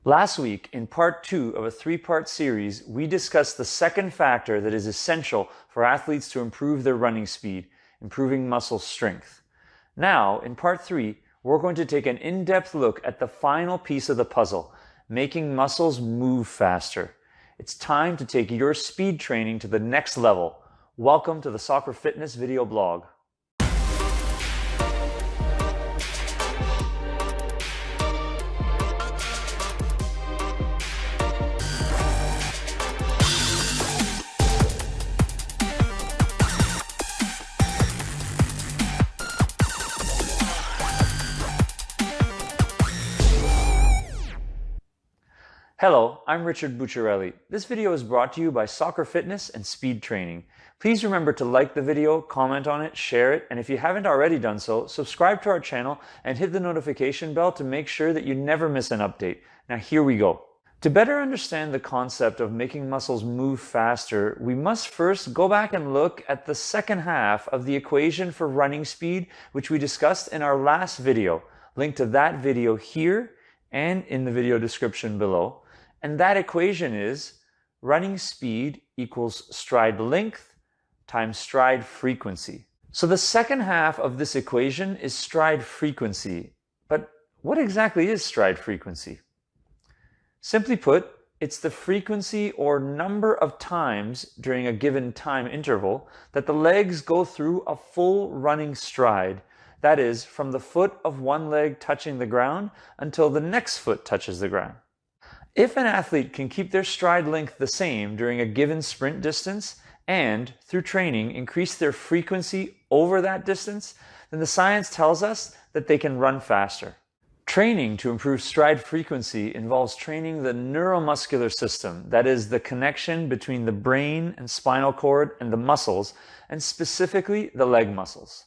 Last week, in part 2 of a 3-part series, we discussed the second factor that is essential for athletes to improve their running speed, improving muscle strength. Now, in part 3, we're going to take an in-depth look at the final piece of the puzzle, making muscles move faster. It's time to take your speed training to the next level. Welcome to the Soccer Fitness video blog. Hello, I'm Richard Bucciarelli. This video is brought to you by Soccer Fitness and Speed Training. Please remember to like the video, comment on it, share it, and if you haven't already done so, subscribe to our channel and hit the notification bell to make sure that you never miss an update. Now here we go. To better understand the concept of making muscles move faster, we must first go back and look at the second half of the equation for running speed, which we discussed in our last video. Link to that video here and in the video description below. And that equation is running speed equals stride length times stride frequency. So the second half of this equation is stride frequency. But what exactly is stride frequency? Simply put, it's the frequency or number of times during a given time interval that the legs go through a full running stride. That is, from the foot of one leg touching the ground until the next foot touches the ground. If an athlete can keep their stride length the same during a given sprint distance and, through training, increase their frequency over that distance, then the science tells us that they can run faster. Training to improve stride frequency involves training the neuromuscular system, that is, the connection between the brain and spinal cord and the muscles, and specifically the leg muscles.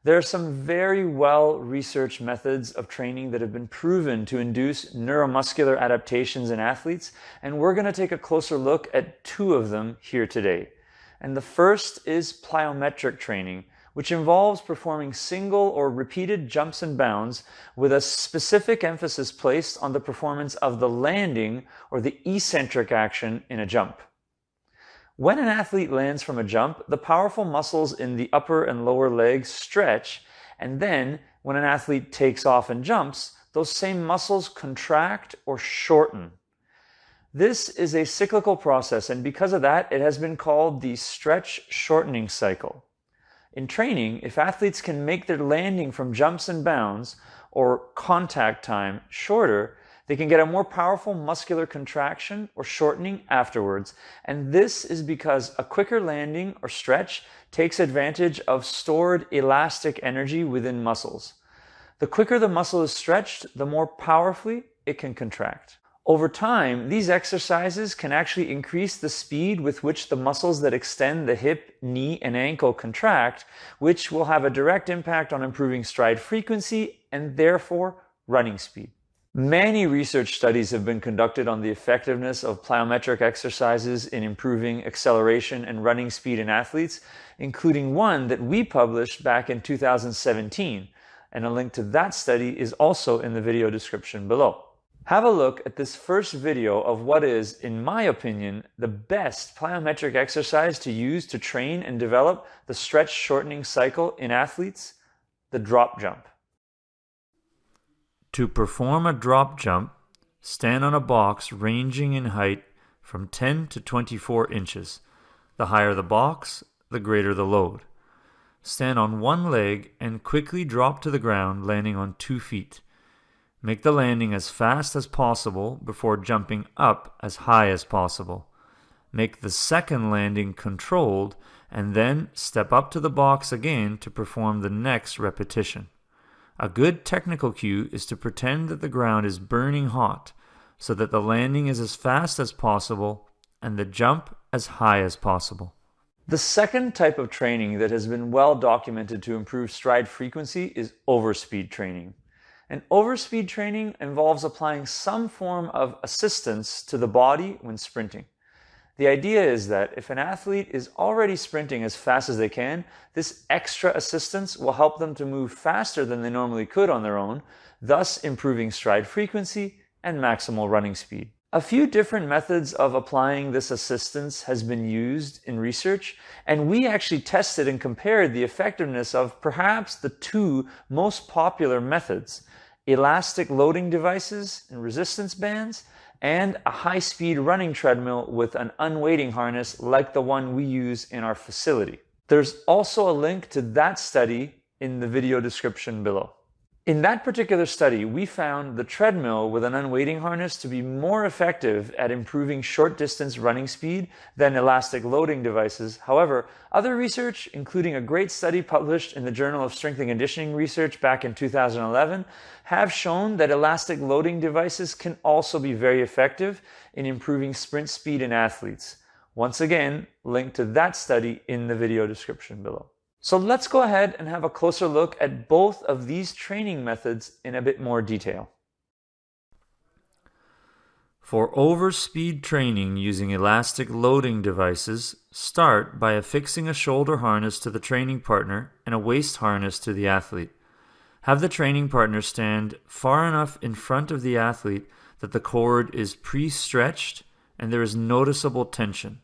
There are some very well-researched methods of training that have been proven to induce neuromuscular adaptations in athletes, and we're going to take a closer look at 2 of them here today. And the first is plyometric training, which involves performing single or repeated jumps and bounds with a specific emphasis placed on the performance of the landing or the eccentric action in a jump. When an athlete lands from a jump, the powerful muscles in the upper and lower legs stretch, and then when an athlete takes off and jumps, those same muscles contract or shorten. This is a cyclical process, and because of that, it has been called the stretch-shortening cycle. In training, if athletes can make their landing from jumps and bounds, or contact time, shorter, they can get a more powerful muscular contraction or shortening afterwards. And this is because a quicker landing or stretch takes advantage of stored elastic energy within muscles. The quicker the muscle is stretched, the more powerfully it can contract. Over time, these exercises can actually increase the speed with which the muscles that extend the hip, knee, and ankle contract, which will have a direct impact on improving stride frequency and therefore running speed. Many research studies have been conducted on the effectiveness of plyometric exercises in improving acceleration and running speed in athletes, including one that we published back in 2017, and a link to that study is also in the video description below. Have a look at this first video of what is, in my opinion, the best plyometric exercise to use to train and develop the stretch-shortening cycle in athletes, the drop jump. To perform a drop jump, stand on a box ranging in height from 10 to 24 inches. The higher the box, the greater the load. Stand on one leg and quickly drop to the ground, landing on 2 feet. Make the landing as fast as possible before jumping up as high as possible. Make the second landing controlled and then step up to the box again to perform the next repetition. A good technical cue is to pretend that the ground is burning hot so that the landing is as fast as possible and the jump as high as possible. The second type of training that has been well documented to improve stride frequency is overspeed training. And overspeed training involves applying some form of assistance to the body when sprinting. The idea is that if an athlete is already sprinting as fast as they can, this extra assistance will help them to move faster than they normally could on their own, thus improving stride frequency and maximal running speed. A few different methods of applying this assistance has been used in research, and we actually tested and compared the effectiveness of perhaps the two most popular methods: elastic loading devices and resistance bands, and a high-speed running treadmill with an unweighting harness like the one we use in our facility. There's also a link to that study in the video description below. In that particular study, we found the treadmill with an unweighting harness to be more effective at improving short-distance running speed than elastic loading devices. However, other research, including a great study published in the Journal of Strength and Conditioning Research back in 2011, have shown that elastic loading devices can also be very effective in improving sprint speed in athletes. Once again, link to that study in the video description below. So let's go ahead and have a closer look at both of these training methods in a bit more detail. For overspeed training using elastic loading devices, start by affixing a shoulder harness to the training partner and a waist harness to the athlete. Have the training partner stand far enough in front of the athlete that the cord is pre-stretched and there is noticeable tension.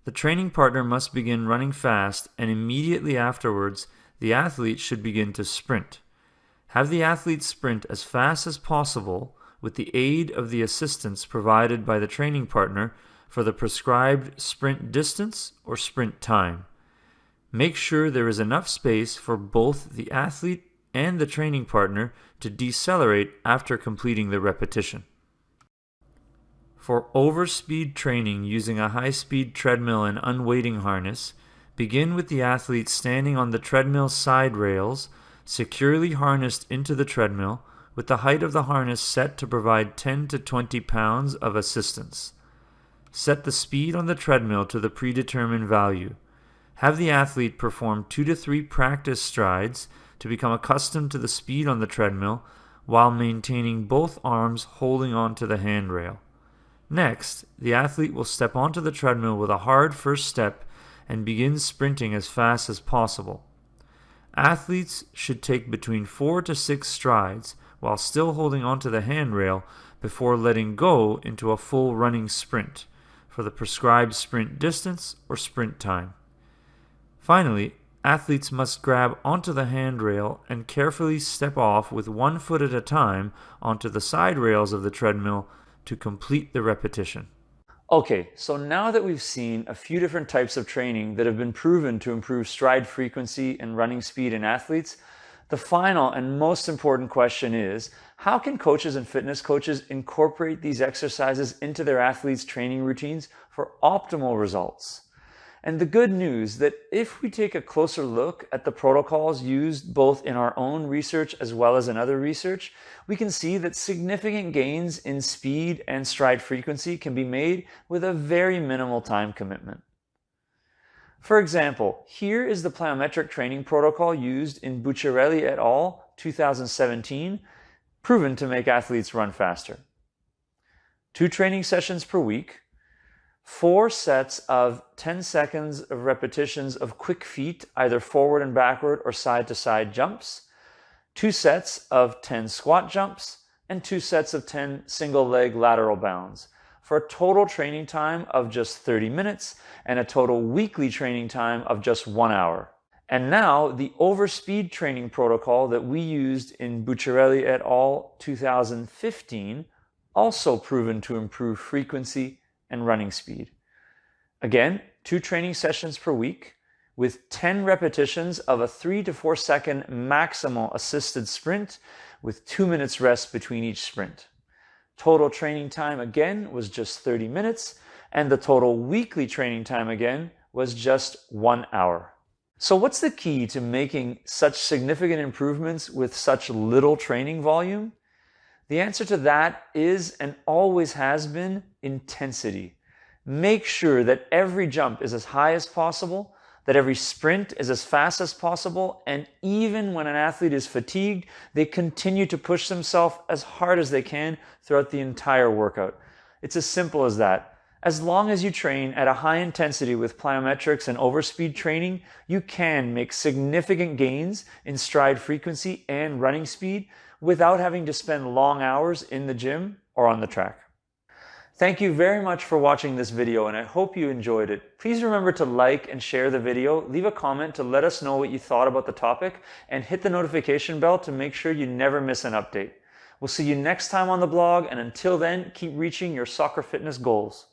The training partner must begin running fast, and immediately afterwards, the athlete should begin to sprint. Have the athlete sprint as fast as possible with the aid of the assistance provided by the training partner for the prescribed sprint distance or sprint time. Make sure there is enough space for both the athlete and the training partner to decelerate after completing the repetition. For overspeed training using a high-speed treadmill and unweighting harness, begin with the athlete standing on the treadmill side rails, securely harnessed into the treadmill, with the height of the harness set to provide 10 to 20 pounds of assistance. Set the speed on the treadmill to the predetermined value. Have the athlete perform 2 to 3 practice strides to become accustomed to the speed on the treadmill while maintaining both arms holding onto the handrail. Next, the athlete will step onto the treadmill with a hard first step and begin sprinting as fast as possible. Athletes should take between 4 to 6 strides while still holding onto the handrail before letting go into a full running sprint for the prescribed sprint distance or sprint time. Finally, athletes must grab onto the handrail and carefully step off with one foot at a time onto the side rails of the treadmill to complete the repetition. Okay, so now that we've seen a few different types of training that have been proven to improve stride frequency and running speed in athletes, the final and most important question is, how can coaches and fitness coaches incorporate these exercises into their athletes' training routines for optimal results? And the good news that if we take a closer look at the protocols used both in our own research as well as in other research, we can see that significant gains in speed and stride frequency can be made with a very minimal time commitment. For example, here is the plyometric training protocol used in Bucciarelli et al. 2017, proven to make athletes run faster. 2 training sessions per week, 4 sets of 10 seconds of repetitions of quick feet, either forward and backward or side to side jumps, 2 sets of 10 squat jumps, and 2 sets of 10 single leg lateral bounds, for a total training time of just 30 minutes and a total weekly training time of just 1 hour. And now the overspeed training protocol that we used in Bucciarelli et al. 2015, also proven to improve frequency and running speed. Again, 2 training sessions per week with 10 repetitions of a 3 to 4 second maximal assisted sprint with 2 minutes rest between each sprint. Total training time again was just 30 minutes, and the total weekly training time again was just 1 hour. So what's the key to making such significant improvements with such little training volume? The answer to that is, and always has been, intensity. Make sure that every jump is as high as possible, that every sprint is as fast as possible, and even when an athlete is fatigued, they continue to push themselves as hard as they can throughout the entire workout. It's as simple as that. As long as you train at a high intensity with plyometrics and overspeed training, you can make significant gains in stride frequency and running speed without having to spend long hours in the gym or on the track. Thank you very much for watching this video, and I hope you enjoyed it. Please remember to like and share the video, leave a comment to let us know what you thought about the topic, and hit the notification bell to make sure you never miss an update. We'll see you next time on the blog, and until then, keep reaching your soccer fitness goals.